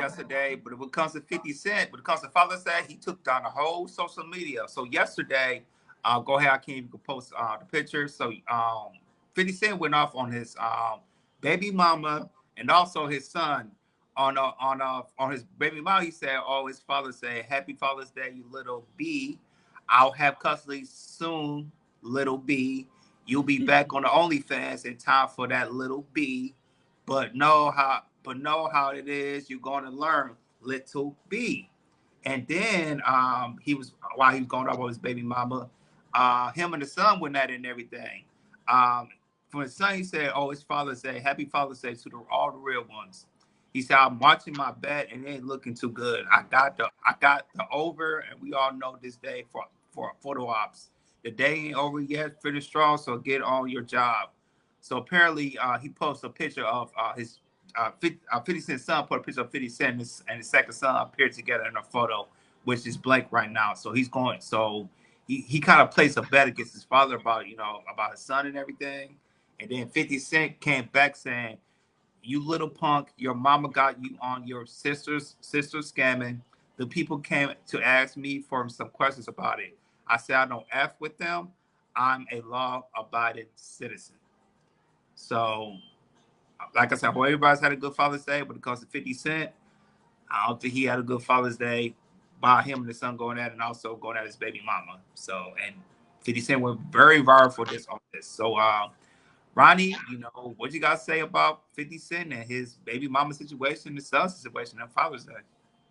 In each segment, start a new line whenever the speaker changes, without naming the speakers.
yesterday, but when it comes to 50 Cent, when it comes to Father's Day, he took down the whole social media. So yesterday, go ahead, Akeem, you can post the picture. So 50 Cent went off on his baby mama and also his son. On his baby mama, he said, "Oh, his father said, Happy Father's Day, you little B. I'll have custody soon, little B. You'll be back on the OnlyFans in time for that little B. But know how it is. You're going to learn, little B." And then he was while he was going off with his baby mama, him and the son went at it and everything. Um, for his son, he said, "Oh, his father said, Happy Father's Day to all the real ones." He said, "I'm watching my bet and it ain't looking too good. I got the over, and we all know this day for photo ops. The day ain't over yet. Finish strong, so get on your job." So apparently, he posted a picture of his 50 Cent son put a picture of 50 Cent and his second son appeared together in a photo, which is blank right now. So he's going. So he kind of placed a bet against his father about about his son and everything. And then 50 Cent came back saying, "You little punk, your mama got you on your sister's scamming. The people came to ask me for some questions about it. I said I don't F with them. I'm a law-abiding citizen." So, like I said, well, everybody's had a good Father's Day, but it comes to 50 Cent, I don't think he had a good Father's Day by him and the son going at it and also going at his baby mama. So, and 50 Cent went very viral for this on this. So, Ronnie, what you got to say about 50 Cent and his baby mama situation, the son situation on Father's Day?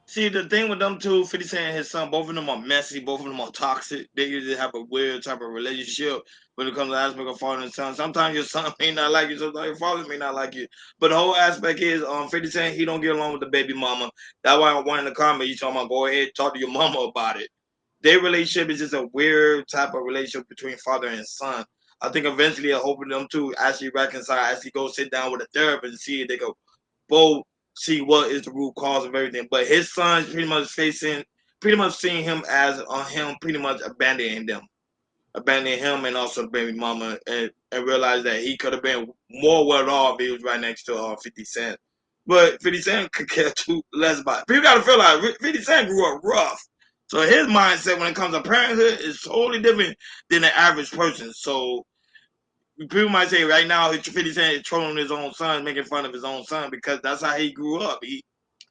See, the thing with them two, 50 Cent and his son, both of them are messy. Both of them are toxic. They usually have a weird type of relationship when it comes to the aspect of father and son. Sometimes your son may not like you, sometimes your father may not like you. But the whole aspect is, 50 Cent, he don't get along with the baby mama. That's why I want in the comment, you talking about go ahead, talk to your mama about it. Their relationship is just a weird type of relationship between father and son. I think eventually I hope them two actually reconcile, actually go sit down with a therapist and see if they go both see what is the root cause of everything. But his son's pretty much seeing him as on him, pretty much abandoning him and also baby mama, and realize that he could have been more well off if he was right next to 50 Cent. But 50 Cent could care too less about it. People got to feel like 50 Cent grew up rough. So his mindset when it comes to parenthood is totally different than the average person. So people might say right now 50 Cent is trolling his own son, making fun of his own son because that's how he grew up.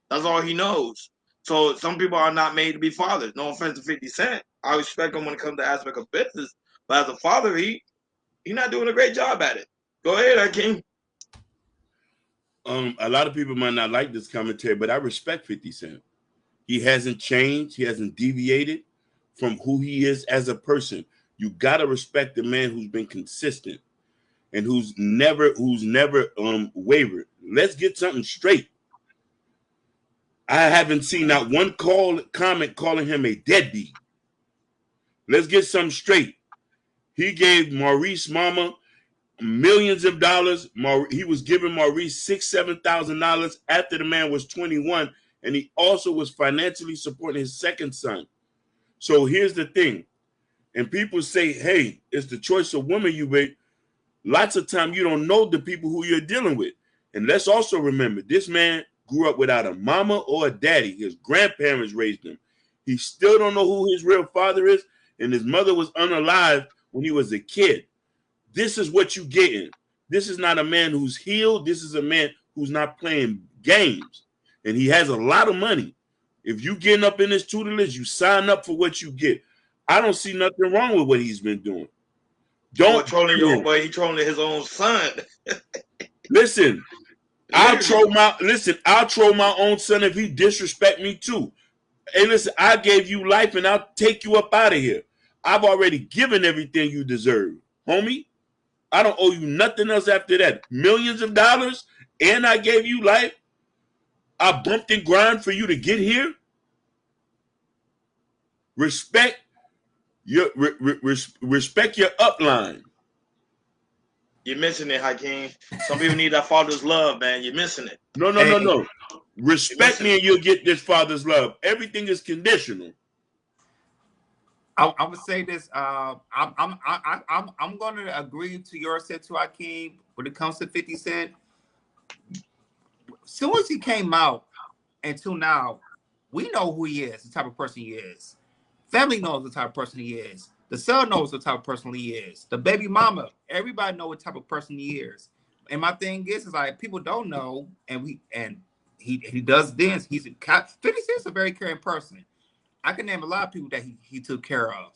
That's all he knows. So some people are not made to be fathers. No offense to 50 Cent. I respect him when it comes to aspect of business. But as a father, he not doing a great job at it. Go ahead, Akeem.
A lot of people might not like this commentary, but I respect 50 Cent. He hasn't changed. He hasn't deviated from who he is as a person. You gotta respect the man who's been consistent and who's never wavered. Let's get something straight. I haven't seen not one comment calling him a deadbeat. Let's get something straight. He gave Maurice Mama millions of dollars. He was giving Maurice $6,000-7,000 after the man was 21, and he also was financially supporting his second son. So here's the thing, and people say, "Hey, it's the choice of woman you make." Lots of time you don't know the people who you're dealing with, and let's also remember this man grew up without a mama or a daddy. His grandparents raised him. He still don't know who his real father is, and his mother was unalive when he was a kid. This is what you getting. This is not a man who's healed. This is a man who's not playing games. And he has a lot of money. If you getting up in his tutelage, you sign up for what you get. I don't see nothing wrong with what he's been doing. Don't
trolling your boy. He trolling his own son.
listen. I'll troll my own son if he disrespect me too. Hey, listen, I gave you life and I'll take you up out of here. I've already given everything you deserve, homie. I don't owe you nothing else after that. Millions of dollars, and I gave you life. I bumped and grind for you to get here. Respect respect your upline.
You're missing it, Hakeem. Some people need that father's love, man. You're missing it.
No. Respect me and you'll get this father's love. Everything is conditional.
I'm gonna say this. I'm going to agree to your set to Akeem when it comes to 50 Cent. As soon as he came out, until now, we know who he is, the type of person he is. Family knows the type of person he is. The son knows the type of person he is. The baby mama, everybody know what type of person he is. And my thing is like people don't know, and he does this. 50 Cent is a very caring person. I can name a lot of people that he took care of,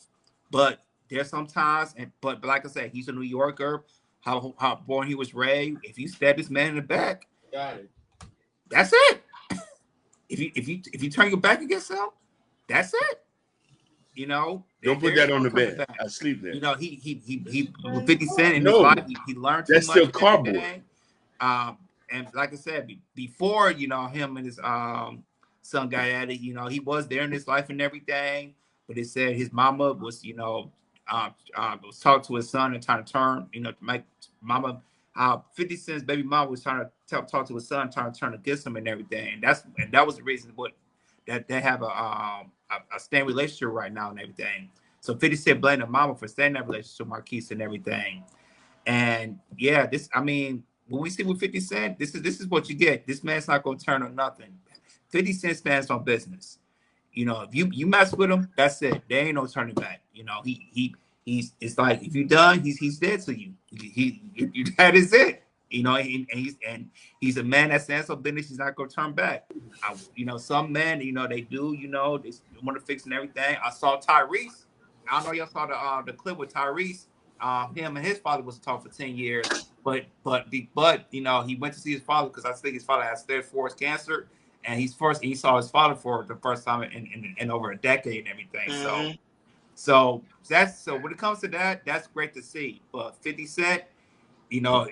but there's sometimes, but like I said, he's a New Yorker. How born he was raised. If you stab this man in the back,
Got it.
that's it. If you turn your back against him, that's it. You know,
Don't put that on the bed. I sleep there.
You know, he with 50 Cent in his
No.
life, he learned too
That's
much.
still
and
cardboard.
everything. And like I said, before, you know, him and his son got at it, you know, he was there in his life and everything. But it said his mama was, you know, was talking to his son and trying to turn, you know, to make mama 50 Cent's baby mama was trying to talk to his son, trying to turn against him and everything. And that was the reason that they have a staying relationship right now and everything. So 50 Cent blamed the mama for staying in that relationship, Marquise and everything. And yeah, when we see with 50 Cent, this is what you get. This man's not gonna turn on nothing. 50 Cent stands on business. You know, if you mess with him, that's it. There ain't no turning back. You know, he's it's like if you're done, he's dead to you. That is it. You know, he's a man that stands on business. He's not gonna turn back. You know, some men, you know, they do. You know, they want to fix and everything. I saw Tyrese. I don't know y'all saw the clip with Tyrese. Him and his father was talking for 10 years, but you know, he went to see his father because I think his father has stage 4 cancer, and he saw his father for the first time in over a decade and everything.
Mm-hmm.
So when it comes to that, that's great to see. But 50 Cent, you know,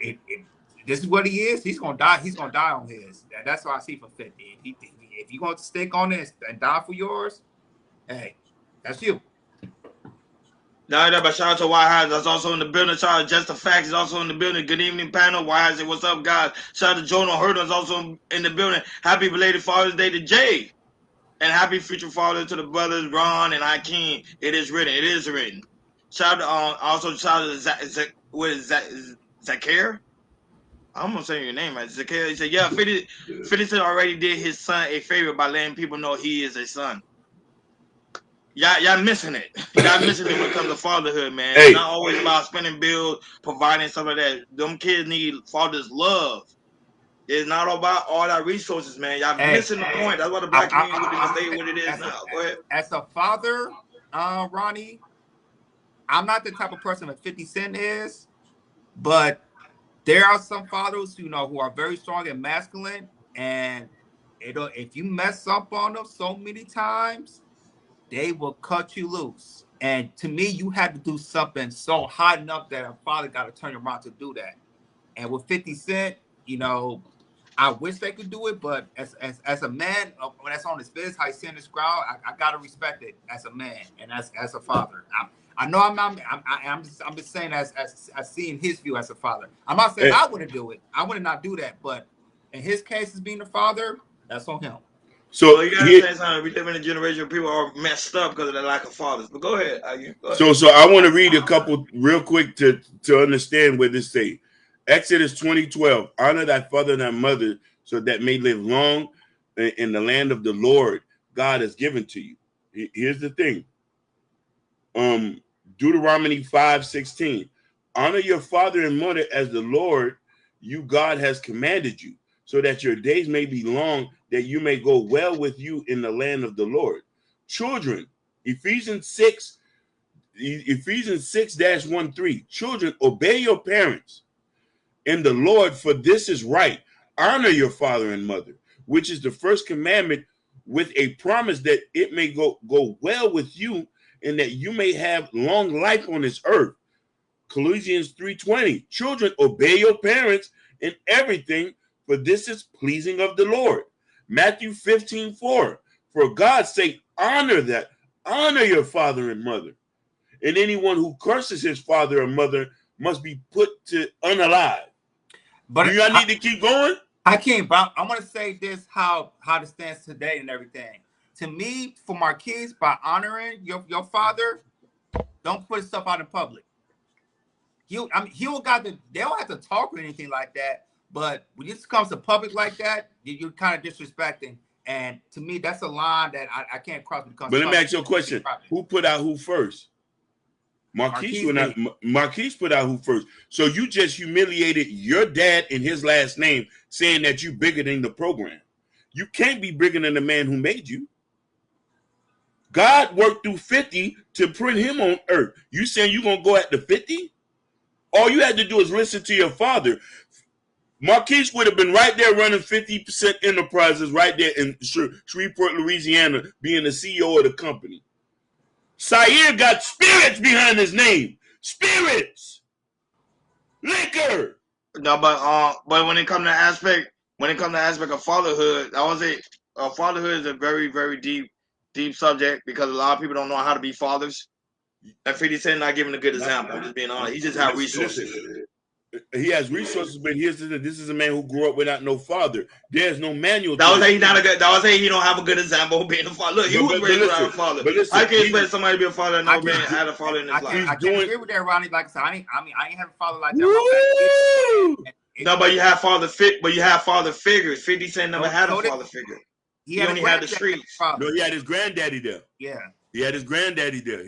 this is what he is. He's gonna die. He's gonna die on his. That's what I see for 50. If you're going to stick on this and die for yours, hey, that's you.
Now that, but shout out to White House that's also in the building. Shout out to Just the Facts is also in the building. Good evening, panel. White House, what's up, guys? Shout out to Jonah Hurd is also in the building. Happy belated Father's Day to Jay, and happy future father to the brothers Ron and Hakeem. It is written. It is written. Shout out also shout out to Zakir. I'm gonna say your name right. Zakir. He said, "Yeah, 50 Cent already did his son a favor by letting people know he is a son." Y'all missing it. Y'all missing it when it comes to fatherhood, man.
Hey.
It's not always about spending bills, providing stuff like that. Them kids need father's love. It's not about all that resources, man. Y'all missing the point. That's why the black community is stay what it is now. Go ahead.
As a father, Ronnie, I'm not the type of person that 50 Cent is, but there are some fathers, you know, who are very strong and masculine, and if you mess up on them so many times, they will cut you loose. And to me, you had to do something so hot enough that a father got to turn around to do that. And with 50 Cent, you know, I wish they could do it, but as a man, when that's on his fist, how he's sitting his crowd, I gotta respect it as a man and as a father. I know I'm just saying as seeing his view as a father. I'm not saying I wouldn't do it. I would not do that, but in his case, as being a father, that's on him.
So you gotta say something. We live in a generation where people are messed up because of the lack of fathers. But go ahead.
So I want to read a couple real quick to understand where this say. Exodus 20:12. Honor thy father and thy mother, so that may live long in the land of the Lord God has given to you. Here's the thing. Deuteronomy 5:16. Honor your father and mother as the Lord you God has commanded you, so that your days may be long, that you may go well with you in the land of the Lord. Children, Ephesians 6-1-3. Children, obey your parents in the Lord, for this is right. Honor your father and mother, which is the first commandment, with a promise that it may go well with you, and that you may have long life on this earth. Colossians 3:20. Children, obey your parents in everything, for this is pleasing of the Lord. Matthew 15:4. For God's sake, honor your father and mother. And anyone who curses his father or mother must be put to unalive. But do y'all need to keep going?
I can't, but I'm going to say this, how it stands today and everything. To me, for my kids, by honoring your father, don't put stuff out in public. They don't have to talk or anything like that. But when this comes to public like that, you're kind of disrespecting And to me, that's a line that I can't cross. Because
But let me ask you a question: who put out who first? Marquise put out who first. So you just humiliated your dad and his last name, saying that you bigger than the program. You can't be bigger than the man who made you. God worked through 50 to put him on earth. You saying you gonna go at the 50? All you had to do is listen to your father. Marquise would have been right there running 50% Enterprises right there in Shreveport, Louisiana, being the CEO of the company. Sayer got spirits behind his name. Spirits. Liquor.
No, but when it comes to aspect of fatherhood, I would say fatherhood is a very, very deep subject because a lot of people don't know how to be fathers. And 50 Cent not giving a good example. I'm just being honest. He just has resources.
He has resources, but this is a man who grew up without no father. There's no manual.
That was saying he don't have a good example of being a father. Look, he was raised without a father. I can't expect somebody to be a father and no man had a father in his life.
I can agree with that, Ronnie. Like I said, I ain't have a father like that.
No, but you have father figures. 50 Cent never had a father figure. He only had the streets.
No, he had his granddaddy there.
Yeah.
He had his granddaddy there.